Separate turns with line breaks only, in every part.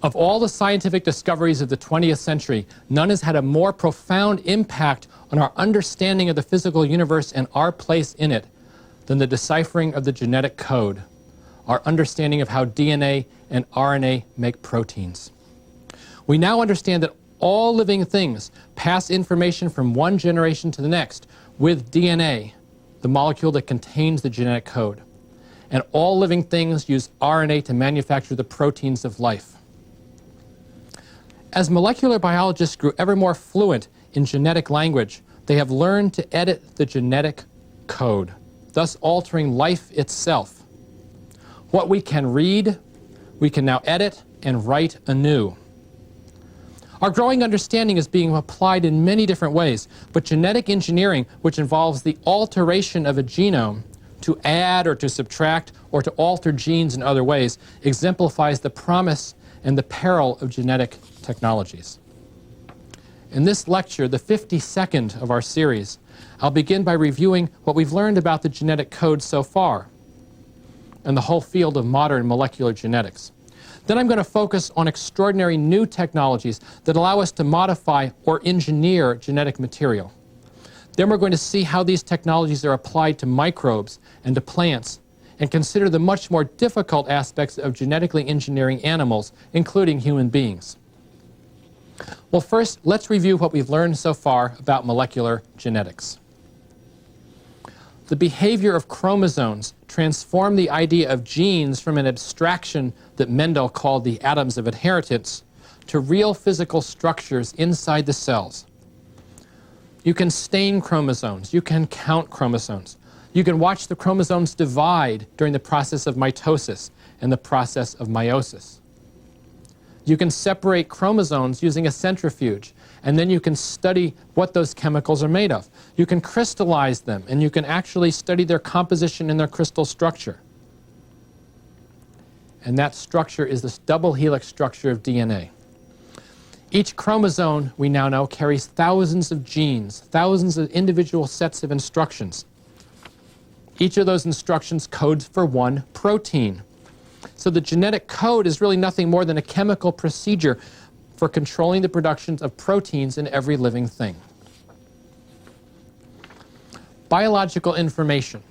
Of all the scientific discoveries of the 20th century, none has had a more profound impact on our understanding of the physical universe and our place in it than the deciphering of the genetic code, our understanding of how DNA and RNA make proteins. We now understand that all living things pass information from one generation to the next with DNA, the molecule that contains the genetic code. And all living things use RNA to manufacture the proteins of life. As molecular biologists grew ever more fluent in genetic language, they have learned to edit the genetic code, thus altering life itself. What we can read, we can now edit and write anew. Our growing understanding is being applied in many different ways, but genetic engineering, which involves the alteration of a genome to add or to subtract or to alter genes in other ways, exemplifies the promise and the peril of genetic technologies. In this lecture, the 52nd of our series, I'll begin by reviewing what we've learned about the genetic code so far and the whole field of modern molecular genetics. Then I'm going to focus on extraordinary new technologies that allow us to modify or engineer genetic material. Then we're going to see how these technologies are applied to microbes and to plants, and consider the much more difficult aspects of genetically engineering animals, including human beings. Well, first, let's review what we've learned so far about molecular genetics. The behavior of chromosomes transformed the idea of genes from an abstraction that Mendel called the atoms of inheritance to real physical structures inside the cells. You can stain chromosomes. You can count chromosomes. You can watch the chromosomes divide during the process of mitosis and the process of meiosis. You can separate chromosomes using a centrifuge, and then you can study what those chemicals are made of. You can crystallize them, and you can actually study their composition and their crystal structure. And that structure is this double helix structure of DNA. Each chromosome, we now know, carries thousands of genes, thousands of individual sets of instructions. Each of those instructions codes for one protein. So the genetic code is really nothing more than a chemical procedure for controlling the production of proteins in every living thing. Biological information.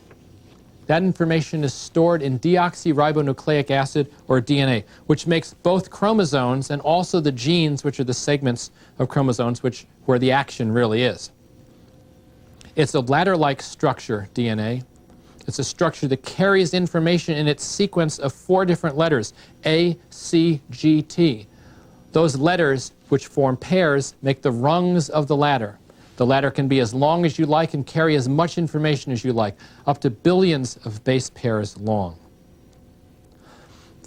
That information is stored in deoxyribonucleic acid, or DNA, which makes both chromosomes and also the genes, which are the segments of chromosomes where the action really is. It's a ladder-like structure, DNA. It's a structure that carries information in its sequence of 4 different letters, A, C, G, T. Those letters, which form pairs, make the rungs of the ladder. The ladder can be as long as you like and carry as much information as you like, up to billions of base pairs long.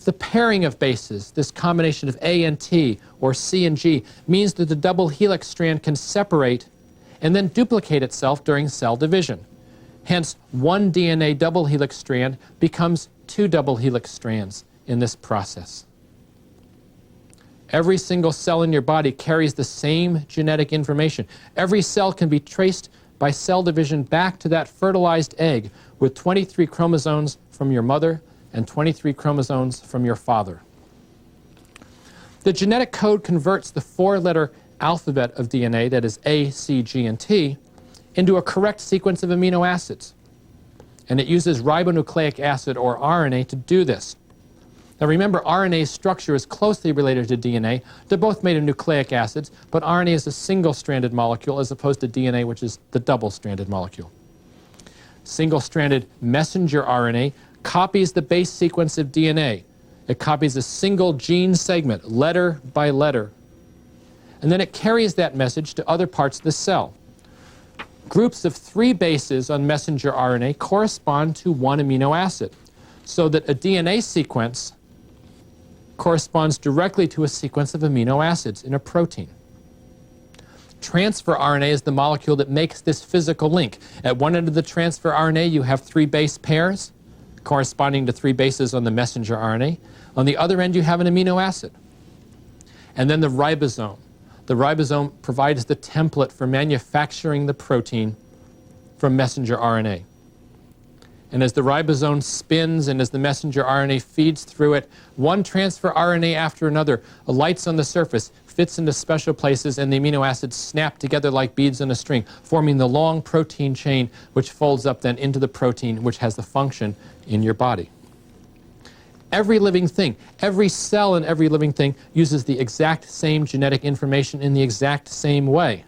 The pairing of bases, this combination of A and T or C and G, means that the double helix strand can separate and then duplicate itself during cell division. Hence, one DNA double helix strand becomes 2 double helix strands in this process. Every single cell in your body carries the same genetic information. Every cell can be traced by cell division back to that fertilized egg with 23 chromosomes from your mother and 23 chromosomes from your father. The genetic code converts the 4-letter alphabet of DNA, that is A, C, G, and T, into a correct sequence of amino acids. And it uses ribonucleic acid, or RNA, to do this. Now remember, RNA's structure is closely related to DNA. They're both made of nucleic acids, but RNA is a single-stranded molecule as opposed to DNA, which is the double-stranded molecule. Single-stranded messenger RNA copies the base sequence of DNA. It copies a single gene segment, letter by letter. And then it carries that message to other parts of the cell. Groups of 3 bases on messenger RNA correspond to 1 amino acid, so that a DNA sequence corresponds directly to a sequence of amino acids in a protein. Transfer RNA is the molecule that makes this physical link. At one end of the transfer RNA, you have 3 base pairs corresponding to 3 bases on the messenger RNA. On the other end, you have an amino acid. And then the ribosome. The ribosome provides the template for manufacturing the protein from messenger RNA. And as the ribosome spins and as the messenger RNA feeds through it, one transfer RNA after another alights on the surface, fits into special places, and the amino acids snap together like beads on a string, forming the long protein chain which folds up then into the protein which has the function in your body. Every living thing, every cell in every living thing uses the exact same genetic information in the exact same way.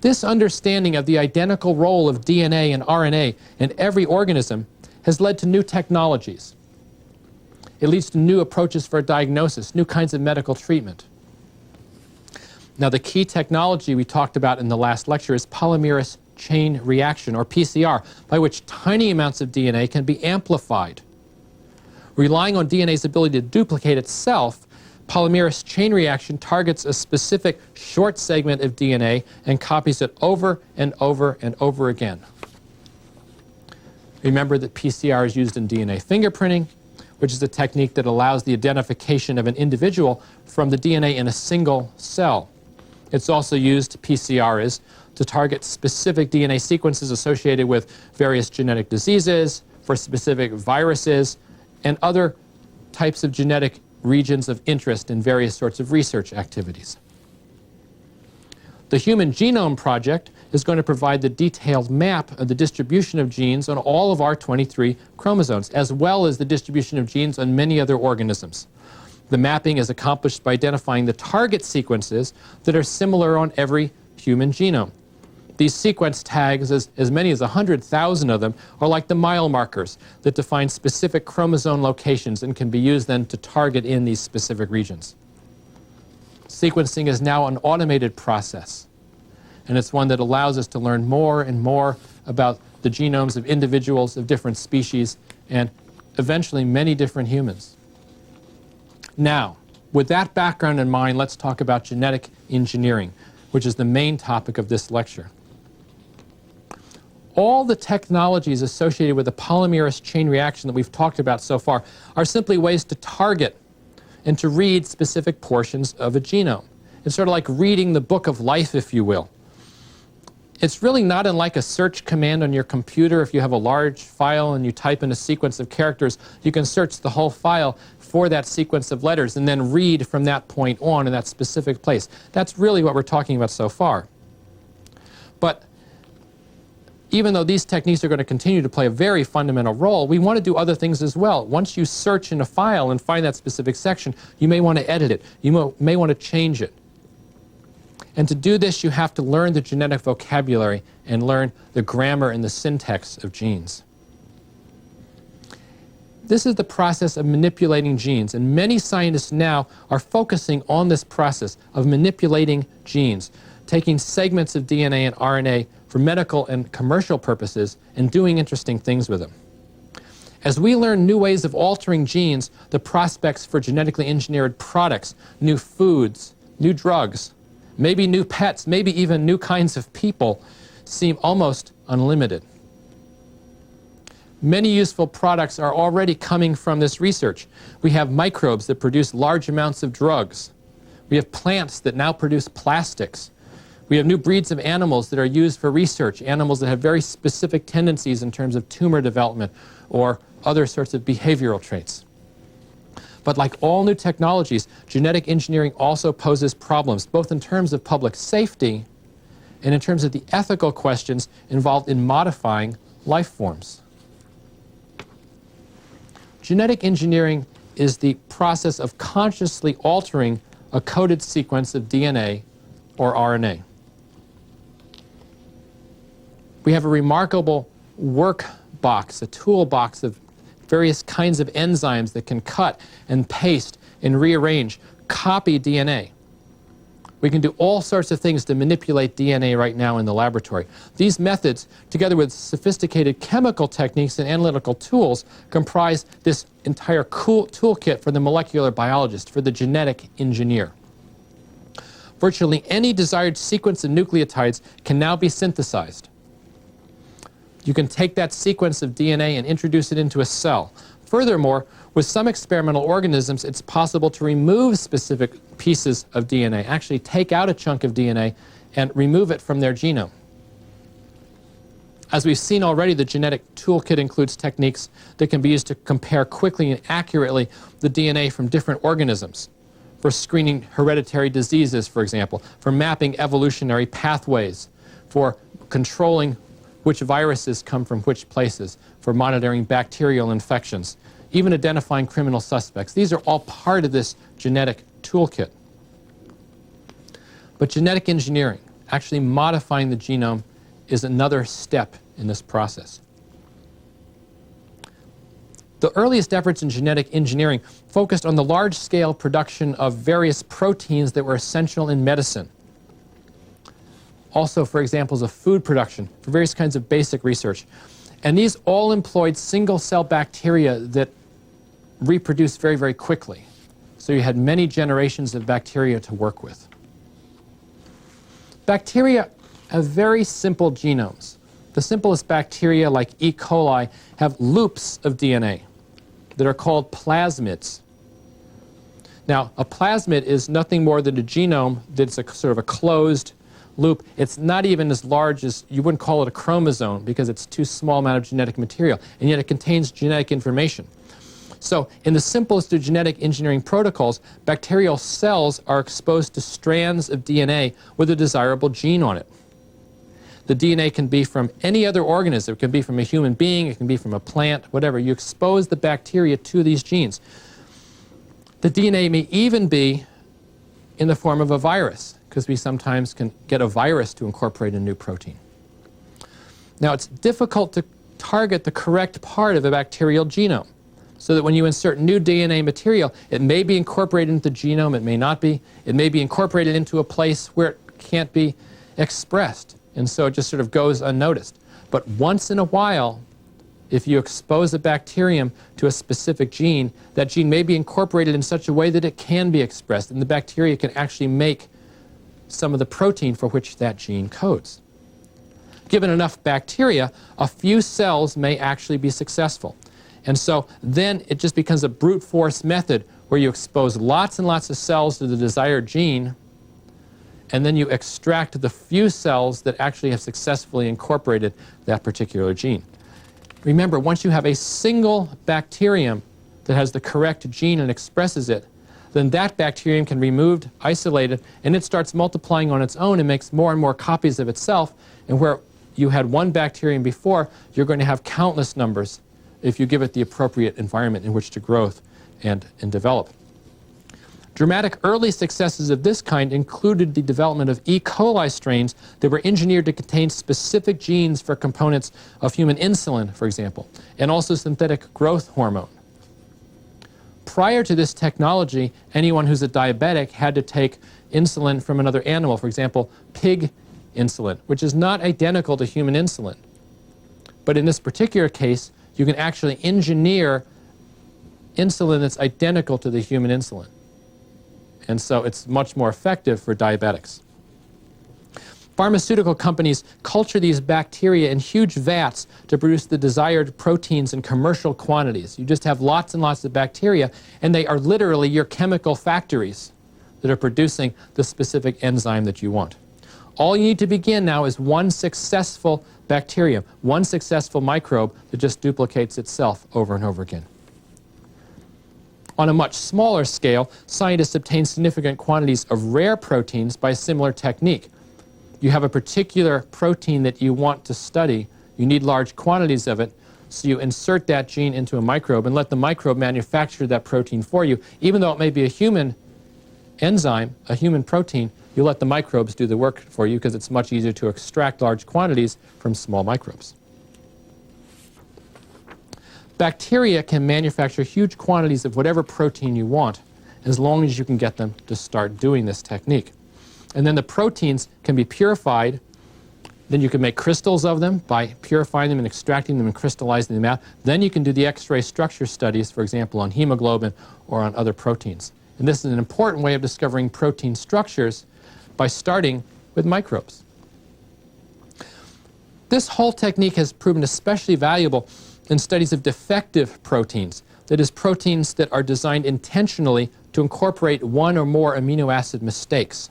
This understanding of the identical role of DNA and RNA in every organism has led to new technologies. It leads to new approaches for diagnosis, new kinds of medical treatment. Now, the key technology we talked about in the last lecture is polymerase chain reaction, or PCR, by which tiny amounts of DNA can be amplified. Relying on DNA's ability to duplicate itself, polymerase chain reaction targets a specific short segment of DNA and copies it over and over and over again. Remember that PCR is used in DNA fingerprinting, which is a technique that allows the identification of an individual from the DNA in a single cell. It's also used, PCR is, to target specific DNA sequences associated with various genetic diseases, for specific viruses, and other types of genetic regions of interest in various sorts of research activities. The Human Genome Project is going to provide the detailed map of the distribution of genes on all of our 23 chromosomes, as well as the distribution of genes on many other organisms. The mapping is accomplished by identifying the target sequences that are similar on every human genome. These sequence tags, as many as 100,000 of them, are like the mile markers that define specific chromosome locations and can be used then to target in these specific regions. Sequencing is now an automated process, and it's one that allows us to learn more and more about the genomes of individuals of different species and eventually many different humans. Now, with that background in mind, let's talk about genetic engineering, which is the main topic of this lecture. All the technologies associated with the polymerase chain reaction that we've talked about so far are simply ways to target and to read specific portions of a genome. It's sort of like reading the book of life, if you will. It's really not unlike a search command on your computer. If you have a large file and you type in a sequence of characters, you can search the whole file for that sequence of letters and then read from that point on in that specific place. That's really what we're talking about so far. But even though these techniques are going to continue to play a very fundamental role, we want to do other things as well. Once you search in a file and find that specific section, you may want to edit it. You may want to change it. And to do this, you have to learn the genetic vocabulary and learn the grammar and the syntax of genes. This is the process of manipulating genes, and many scientists now are focusing on this process of manipulating genes, taking segments of DNA and RNA for medical and commercial purposes and doing interesting things with them. As we learn new ways of altering genes, the prospects for genetically engineered products, new foods, new drugs, maybe new pets, maybe even new kinds of people seem almost unlimited. Many useful products are already coming from this research. We have microbes that produce large amounts of drugs. We have plants that now produce plastics. We have new breeds of animals that are used for research, animals that have very specific tendencies in terms of tumor development or other sorts of behavioral traits. But like all new technologies, genetic engineering also poses problems, both in terms of public safety and in terms of the ethical questions involved in modifying life forms. Genetic engineering is the process of consciously altering a coded sequence of DNA or RNA. We have a remarkable workbox, a toolbox of various kinds of enzymes that can cut and paste and rearrange, copy DNA. We can do all sorts of things to manipulate DNA right now in the laboratory. These methods, together with sophisticated chemical techniques and analytical tools, comprise this entire toolkit for the molecular biologist, for the genetic engineer. Virtually any desired sequence of nucleotides can now be synthesized. You can take that sequence of DNA and introduce it into a cell. Furthermore, with some experimental organisms, it's possible to remove specific pieces of DNA, actually take out a chunk of DNA and remove it from their genome. As we've seen already, the genetic toolkit includes techniques that can be used to compare quickly and accurately the DNA from different organisms, for screening hereditary diseases, for example, for mapping evolutionary pathways, for controlling which viruses come from which places, for monitoring bacterial infections, even identifying criminal suspects. These are all part of this genetic toolkit. But genetic engineering, actually modifying the genome, is another step in this process. The earliest efforts in genetic engineering focused on the large-scale production of various proteins that were essential in medicine. Also for examples of food production, for various kinds of basic research. And these all employed single-cell bacteria that reproduce very, very quickly. So you had many generations of bacteria to work with. Bacteria have very simple genomes. The simplest bacteria, like E. coli, have loops of DNA that are called plasmids. Now, a plasmid is nothing more than a genome that's a sort of a closed loop. It's not even as large as, you wouldn't call it a chromosome because it's too small amount of genetic material, and yet it contains genetic information. So in the simplest of genetic engineering protocols, bacterial cells are exposed to strands of DNA with a desirable gene on it. The DNA can be from any other organism. It can be from a human being, it can be from a plant, whatever. You expose the bacteria to these genes. The DNA may even be in the form of a virus, because we sometimes can get a virus to incorporate a new protein. Now, it's difficult to target the correct part of a bacterial genome, so that when you insert new DNA material, it may be incorporated into the genome, it may not be. It may be incorporated into a place where it can't be expressed, and so it just sort of goes unnoticed. But once in a while, if you expose a bacterium to a specific gene, that gene may be incorporated in such a way that it can be expressed, and the bacteria can actually make some of the protein for which that gene codes. Given enough bacteria, a few cells may actually be successful. And so then it just becomes a brute force method where you expose lots and lots of cells to the desired gene, and then you extract the few cells that actually have successfully incorporated that particular gene. Remember, once you have a single bacterium that has the correct gene and expresses it, then that bacterium can be removed, isolated, and it starts multiplying on its own and makes more and more copies of itself. And where you had one bacterium before, you're going to have countless numbers if you give it the appropriate environment in which to grow and develop. Dramatic early successes of this kind included the development of E. coli strains that were engineered to contain specific genes for components of human insulin, for example, and also synthetic growth hormone. Prior to this technology, anyone who's a diabetic had to take insulin from another animal, for example, pig insulin, which is not identical to human insulin. But in this particular case, you can actually engineer insulin that's identical to the human insulin. And so it's much more effective for diabetics. Pharmaceutical companies culture these bacteria in huge vats to produce the desired proteins in commercial quantities. You just have lots and lots of bacteria, and they are literally your chemical factories that are producing the specific enzyme that you want. All you need to begin now is one successful bacterium, one successful microbe that just duplicates itself over and over again. On a much smaller scale, scientists obtain significant quantities of rare proteins by a similar technique. You have a particular protein that you want to study. You need large quantities of it, so you insert that gene into a microbe and let the microbe manufacture that protein for you. Even though it may be a human enzyme, a human protein, you let the microbes do the work for you because it's much easier to extract large quantities from small microbes. Bacteria can manufacture huge quantities of whatever protein you want as long as you can get them to start doing this technique. And then the proteins can be purified. Then you can make crystals of them by purifying them and extracting them and crystallizing them out. Then you can do the X-ray structure studies, for example, on hemoglobin or on other proteins. And this is an important way of discovering protein structures by starting with microbes. This whole technique has proven especially valuable in studies of defective proteins, that is, proteins that are designed intentionally to incorporate one or more amino acid mistakes.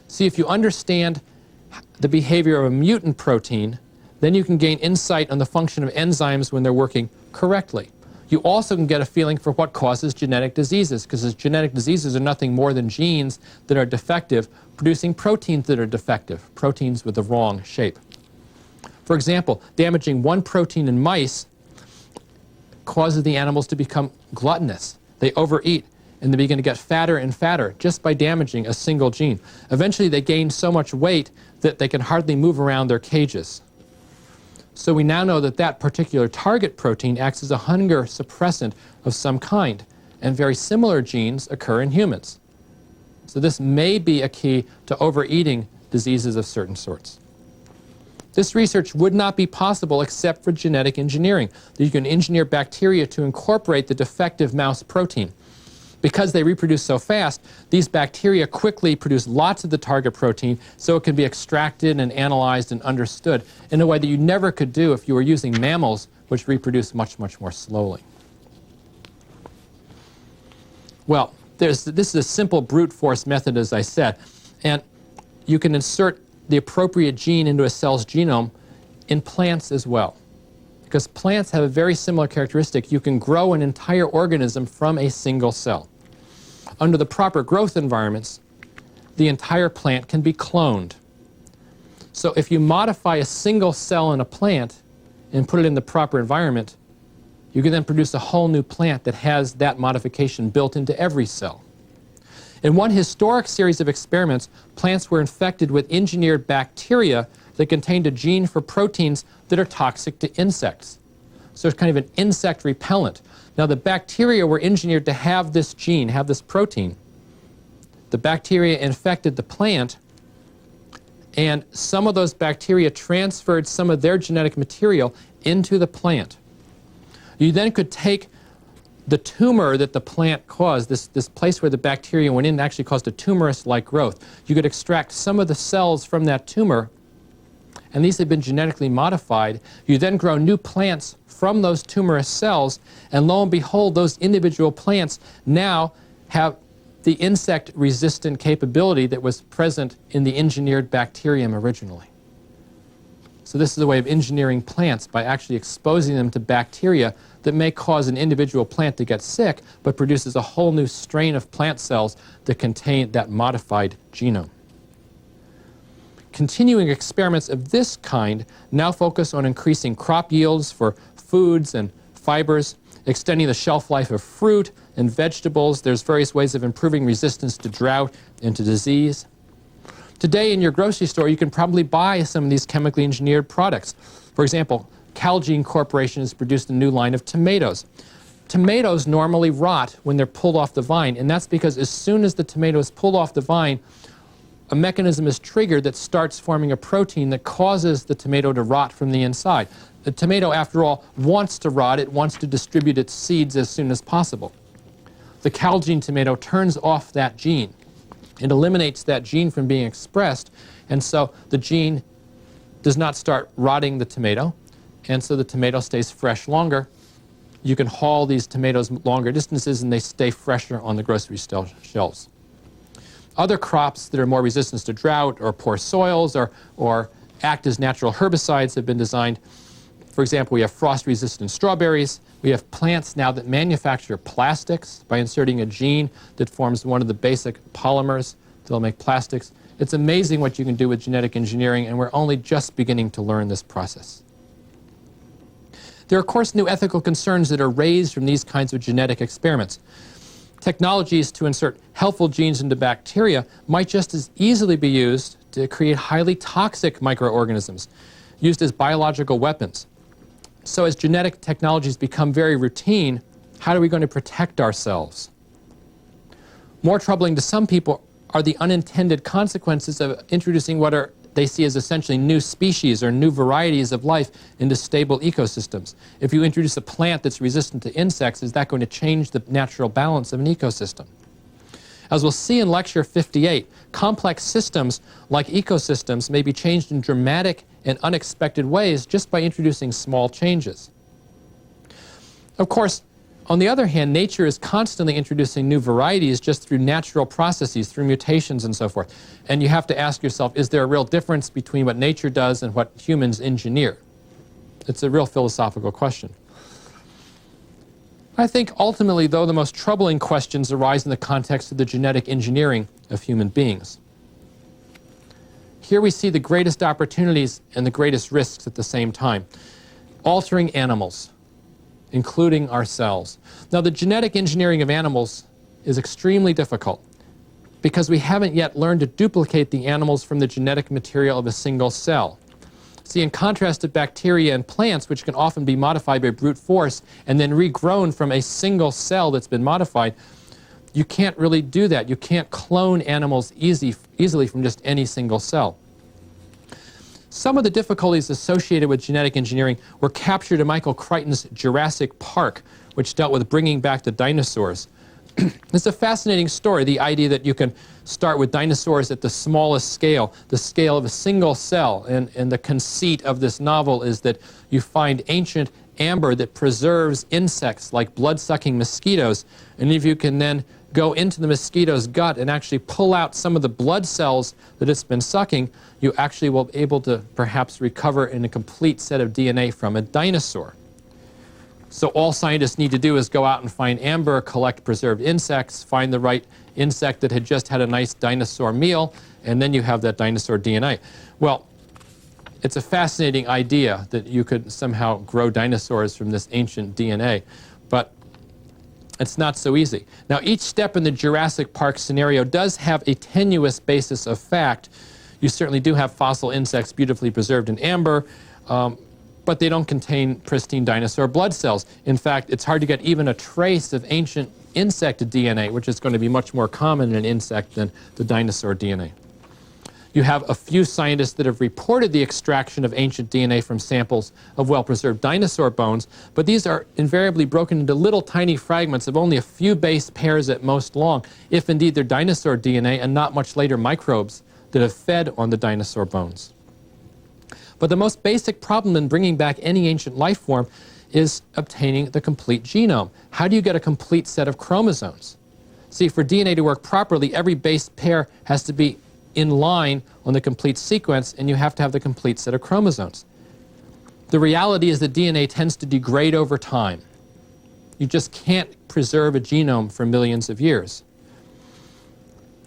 See, if you understand the behavior of a mutant protein, Then you can gain insight on the function of enzymes when they're working correctly. You also can get a feeling for what causes genetic diseases, because genetic diseases are nothing more than genes that are defective, producing proteins that are defective, proteins with the wrong shape. For example, damaging one protein in mice causes the animals to become gluttonous. They overeat, and they begin to get fatter and fatter just by damaging a single gene. Eventually, they gain so much weight that they can hardly move around their cages. So we now know that that particular target protein acts as a hunger suppressant of some kind, and very similar genes occur in humans. So this may be a key to overeating diseases of certain sorts. This research would not be possible except for genetic engineering. You can engineer bacteria to incorporate the defective mouse protein. Because they reproduce so fast, these bacteria quickly produce lots of the target protein, so it can be extracted and analyzed and understood in a way that you never could do if you were using mammals, which reproduce much, much more slowly. Well, this is a simple brute force method, as I said, and you can insert the appropriate gene into a cell's genome in plants as well. Because plants have a very similar characteristic. You can grow an entire organism from a single cell. Under the proper growth environments, the entire plant can be cloned. So if you modify a single cell in a plant and put it in the proper environment, you can then produce a whole new plant that has that modification built into every cell. In one historic series of experiments, plants were infected with engineered bacteria that contained a gene for proteins that are toxic to insects. So it's kind of an insect repellent. Now the bacteria were engineered to have this gene, have this protein. The bacteria infected the plant, and some of those bacteria transferred some of their genetic material into the plant. You then could take the tumor that the plant caused, this place where the bacteria went in actually caused a tumorous-like growth. You could extract some of the cells from that tumor, and these had been genetically modified. You then grow new plants from those tumorous cells, and lo and behold, those individual plants now have the insect-resistant capability that was present in the engineered bacterium originally. So this is a way of engineering plants by actually exposing them to bacteria that may cause an individual plant to get sick, but produces a whole new strain of plant cells that contain that modified genome. Continuing experiments of this kind now focus on increasing crop yields for foods and fibers, extending the shelf life of fruit and vegetables. There's various ways of improving resistance to drought and to disease. Today in your grocery store, you can probably buy some of these chemically engineered products. For example, Calgene Corporation has produced a new line of tomatoes. Tomatoes normally rot when they're pulled off the vine, and that's because as soon as the tomato is pulled off the vine, a mechanism is triggered that starts forming a protein that causes the tomato to rot from the inside. The tomato, after all, wants to rot. It wants to distribute its seeds as soon as possible. The Calgene tomato turns off that gene. It eliminates that gene from being expressed, and so the gene does not start rotting the tomato, and so the tomato stays fresh longer. You can haul these tomatoes longer distances, and they stay fresher on the grocery shelves. Other crops that are more resistant to drought or poor soils or act as natural herbicides have been designed. For example, we have frost-resistant strawberries. We have plants now that manufacture plastics by inserting a gene that forms one of the basic polymers that'll make plastics. It's amazing what you can do with genetic engineering, and we're only just beginning to learn this process. There are, of course, new ethical concerns that are raised from these kinds of genetic experiments. Technologies to insert helpful genes into bacteria might just as easily be used to create highly toxic microorganisms, used as biological weapons. So as genetic technologies become very routine, how are we going to protect ourselves? More troubling to some people are the unintended consequences of introducing what they see as essentially new species or new varieties of life into stable ecosystems. If you introduce a plant that's resistant to insects, is that going to change the natural balance of an ecosystem? As we'll see in Lecture 58, complex systems like ecosystems may be changed in dramatic and unexpected ways just by introducing small changes. Of course, on the other hand, nature is constantly introducing new varieties just through natural processes, through mutations and so forth. And you have to ask yourself, is there a real difference between what nature does and what humans engineer? It's a real philosophical question. I think ultimately, though, the most troubling questions arise in the context of the genetic engineering of human beings. Here we see the greatest opportunities and the greatest risks at the same time. Altering animals, including ourselves. Now, the genetic engineering of animals is extremely difficult because we haven't yet learned to duplicate the animals from the genetic material of a single cell. See, in contrast to bacteria and plants, which can often be modified by brute force and then regrown from a single cell that's been modified, you can't really do that. You can't clone animals easily from just any single cell. Some of the difficulties associated with genetic engineering were captured in Michael Crichton's Jurassic Park, which dealt with bringing back the dinosaurs. It's a fascinating story, the idea that you can start with dinosaurs at the smallest scale, the scale of a single cell. And the conceit of this novel is that you find ancient amber that preserves insects like blood-sucking mosquitoes. And if you can then go into the mosquito's gut and actually pull out some of the blood cells that it's been sucking, you actually will be able to perhaps recover in a complete set of DNA from a dinosaur. So all scientists need to do is go out and find amber, collect preserved insects, find the right insect that had just had a nice dinosaur meal, and then you have that dinosaur DNA. Well, it's a fascinating idea that you could somehow grow dinosaurs from this ancient DNA, but it's not so easy. Now, each step in the Jurassic Park scenario does have a tenuous basis of fact. You certainly do have fossil insects beautifully preserved in amber, but they don't contain pristine dinosaur blood cells. In fact, it's hard to get even a trace of ancient insect DNA, which is going to be much more common in an insect than the dinosaur DNA. You have a few scientists that have reported the extraction of ancient DNA from samples of well-preserved dinosaur bones, but these are invariably broken into little tiny fragments of only a few base pairs at most long, if indeed they're dinosaur DNA and not much later microbes that have fed on the dinosaur bones. But the most basic problem in bringing back any ancient life form is obtaining the complete genome. How do you get a complete set of chromosomes? See, for DNA to work properly, every base pair has to be in line on the complete sequence, and you have to have the complete set of chromosomes. The reality is that DNA tends to degrade over time. You just can't preserve a genome for millions of years.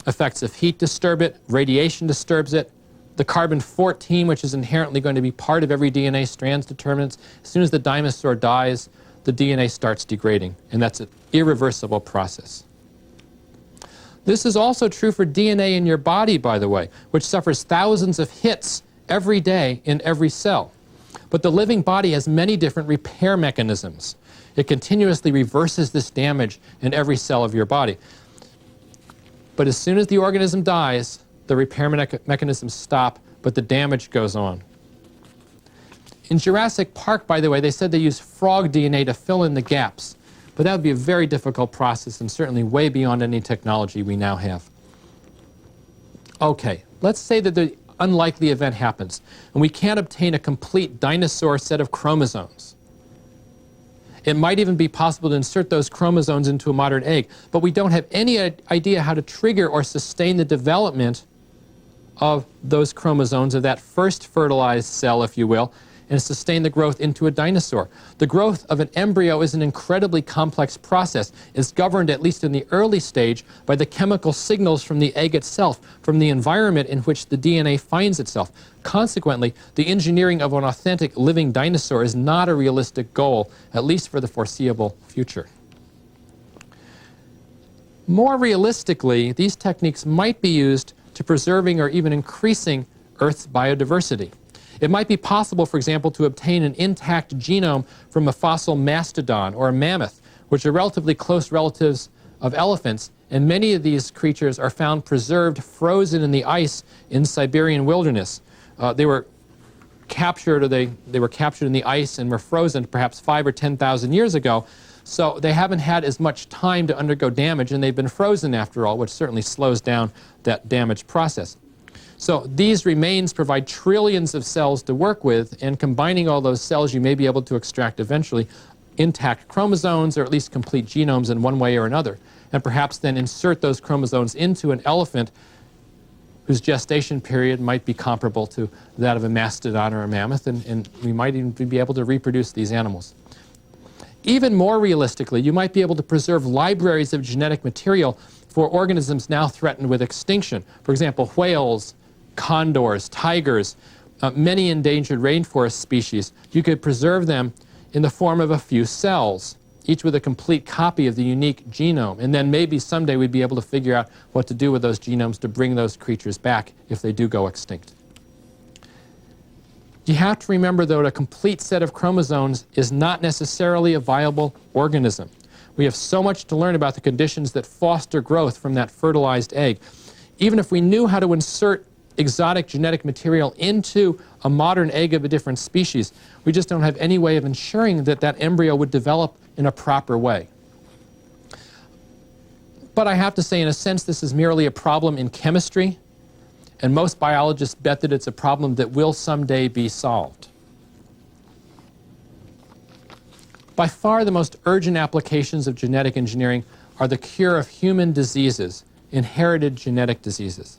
Effects of heat disturb it, radiation disturbs it. The carbon-14, which is inherently going to be part of every DNA strand's determinants, as soon as the dinosaur dies, the DNA starts degrading, and that's an irreversible process. This is also true for DNA in your body, by the way, which suffers thousands of hits every day in every cell. But the living body has many different repair mechanisms. It continuously reverses this damage in every cell of your body. But as soon as the organism dies, the repair mechanisms stop, but the damage goes on. In Jurassic Park, by the way, they said they used frog DNA to fill in the gaps. But that would be a very difficult process and certainly way beyond any technology we now have. Okay, let's say that the unlikely event happens and we can't obtain a complete dinosaur set of chromosomes. It might even be possible to insert those chromosomes into a modern egg, but we don't have any idea how to trigger or sustain the development of those chromosomes of that first fertilized cell, if you will, and sustain the growth into a dinosaur. The growth of an embryo is an incredibly complex process. It's governed, at least in the early stage, by the chemical signals from the egg itself, from the environment in which the DNA finds itself. Consequently, the engineering of an authentic living dinosaur is not a realistic goal, at least for the foreseeable future. More realistically, these techniques might be used to preserving or even increasing Earth's biodiversity. It might be possible, for example, to obtain an intact genome from a fossil mastodon or a mammoth, which are relatively close relatives of elephants, and many of these creatures are found preserved, frozen in the ice in Siberian wilderness. They were captured, or they were captured in the ice and were frozen perhaps 5,000 or 10,000 years ago, so they haven't had as much time to undergo damage, and they've been frozen after all, which certainly slows down that damage process. So these remains provide trillions of cells to work with, and combining all those cells, you may be able to extract eventually intact chromosomes, or at least complete genomes in one way or another, and perhaps then insert those chromosomes into an elephant whose gestation period might be comparable to that of a mastodon or a mammoth, and we might even be able to reproduce these animals. Even more realistically, you might be able to preserve libraries of genetic material for organisms now threatened with extinction. For example, whales, condors, tigers, many endangered rainforest species. You could preserve them in the form of a few cells, each with a complete copy of the unique genome. And then maybe someday we'd be able to figure out what to do with those genomes to bring those creatures back if they do go extinct. You have to remember, though, that a complete set of chromosomes is not necessarily a viable organism. We have so much to learn about the conditions that foster growth from that fertilized egg. Even if we knew how to insert exotic genetic material into a modern egg of a different species, we just don't have any way of ensuring that that embryo would develop in a proper way. But I have to say, in a sense, this is merely a problem in chemistry, and most biologists bet that it's a problem that will someday be solved. By far the most urgent applications of genetic engineering are the cure of human diseases, inherited genetic diseases.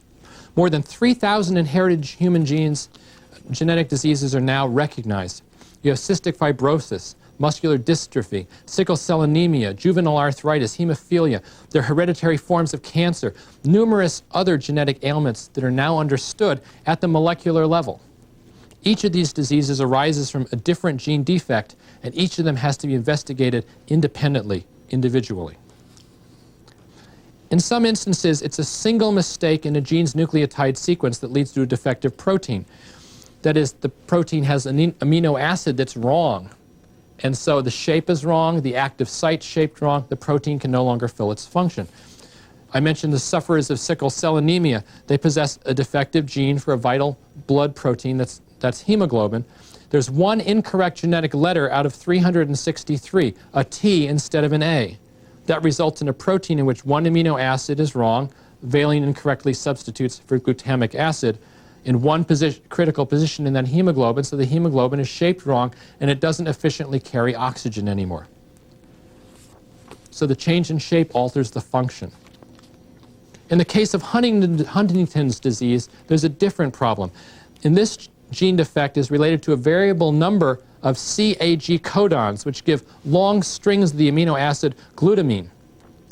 More than 3,000 inherited human genetic diseases are now recognized. You have cystic fibrosis, muscular dystrophy, sickle cell anemia, juvenile arthritis, hemophilia. They're hereditary forms of cancer, numerous other genetic ailments that are now understood at the molecular level. Each of these diseases arises from a different gene defect, and each of them has to be investigated independently, individually. In some instances, it's a single mistake in a gene's nucleotide sequence that leads to a defective protein. That is, the protein has an amino acid that's wrong. And so the shape is wrong, the active site's shaped wrong, the protein can no longer fill its function. I mentioned the sufferers of sickle cell anemia. They possess a defective gene for a vital blood protein that's hemoglobin. There's one incorrect genetic letter out of 363, a T instead of an A. That results in a protein in which one amino acid is wrong. Valine incorrectly substitutes for glutamic acid in one critical position in that hemoglobin, so the hemoglobin is shaped wrong and it doesn't efficiently carry oxygen anymore. So the change in shape alters the function. In the case of Huntington's disease, there's a different problem. In this gene defect is related to a variable number of CAG codons, which give long strings of the amino acid glutamine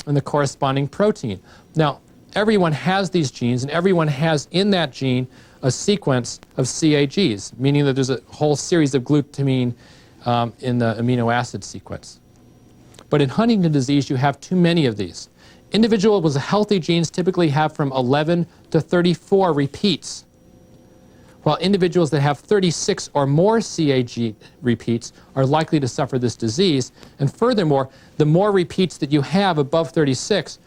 and the corresponding protein. Now, everyone has these genes, and everyone has in that gene a sequence of CAGs, meaning that there's a whole series of glutamine in the amino acid sequence. But in Huntington's disease, you have too many of these. Individuals with healthy genes typically have from 11 to 34 repeats, while individuals that have 36 or more CAG repeats are likely to suffer this disease. And furthermore, the more repeats that you have above 36,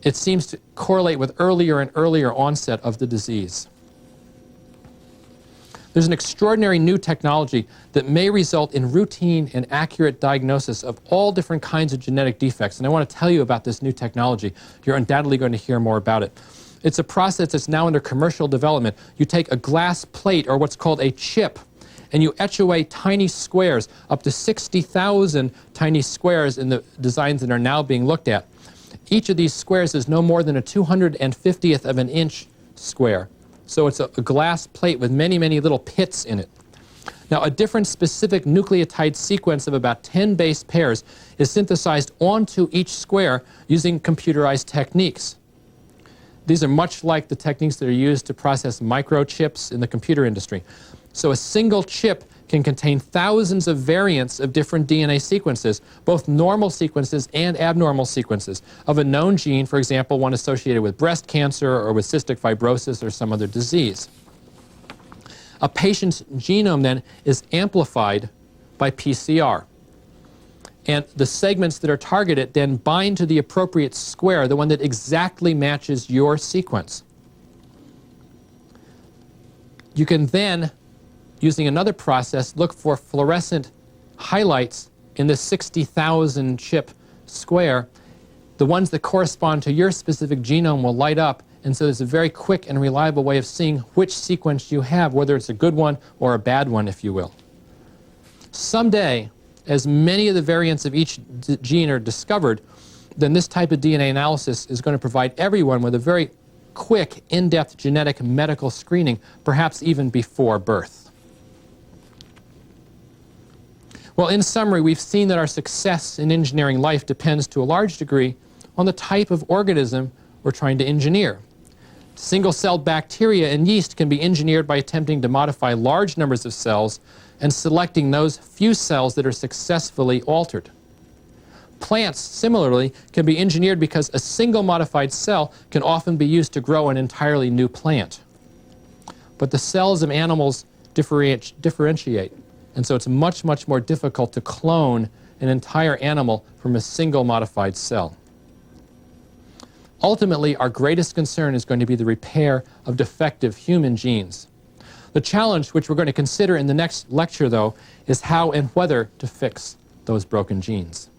it seems to correlate with earlier and earlier onset of the disease. There's an extraordinary new technology that may result in routine and accurate diagnosis of all different kinds of genetic defects. And I want to tell you about this new technology. You're undoubtedly going to hear more about it. It's a process that's now under commercial development. You take a glass plate, or what's called a chip, and you etch away tiny squares, up to 60,000 tiny squares in the designs that are now being looked at. Each of these squares is no more than a 250th of an inch square. So it's a glass plate with many, many little pits in it. Now, a different specific nucleotide sequence of about 10 base pairs is synthesized onto each square using computerized techniques. These are much like the techniques that are used to process microchips in the computer industry. So a single chip can contain thousands of variants of different DNA sequences, both normal sequences and abnormal sequences, of a known gene, for example, one associated with breast cancer or with cystic fibrosis or some other disease. A patient's genome then is amplified by PCR. And the segments that are targeted then bind to the appropriate square, the one that exactly matches your sequence. You can then, using another process, look for fluorescent highlights in the 60,000 chip square. The ones that correspond to your specific genome will light up, and so there's a very quick and reliable way of seeing which sequence you have, whether it's a good one or a bad one, if you will. Someday, as many of the variants of each gene are discovered, then this type of DNA analysis is going to provide everyone with a very quick, in-depth genetic medical screening, perhaps even before birth. Well, in summary, we've seen that our success in engineering life depends to a large degree on the type of organism we're trying to engineer. Single-celled bacteria and yeast can be engineered by attempting to modify large numbers of cells and selecting those few cells that are successfully altered. Plants, similarly, can be engineered because a single modified cell can often be used to grow an entirely new plant. But the cells of animals differentiate, and so it's much, much more difficult to clone an entire animal from a single modified cell. Ultimately, our greatest concern is going to be the repair of defective human genes. The challenge, which we're going to consider in the next lecture, though, is how and whether to fix those broken genes.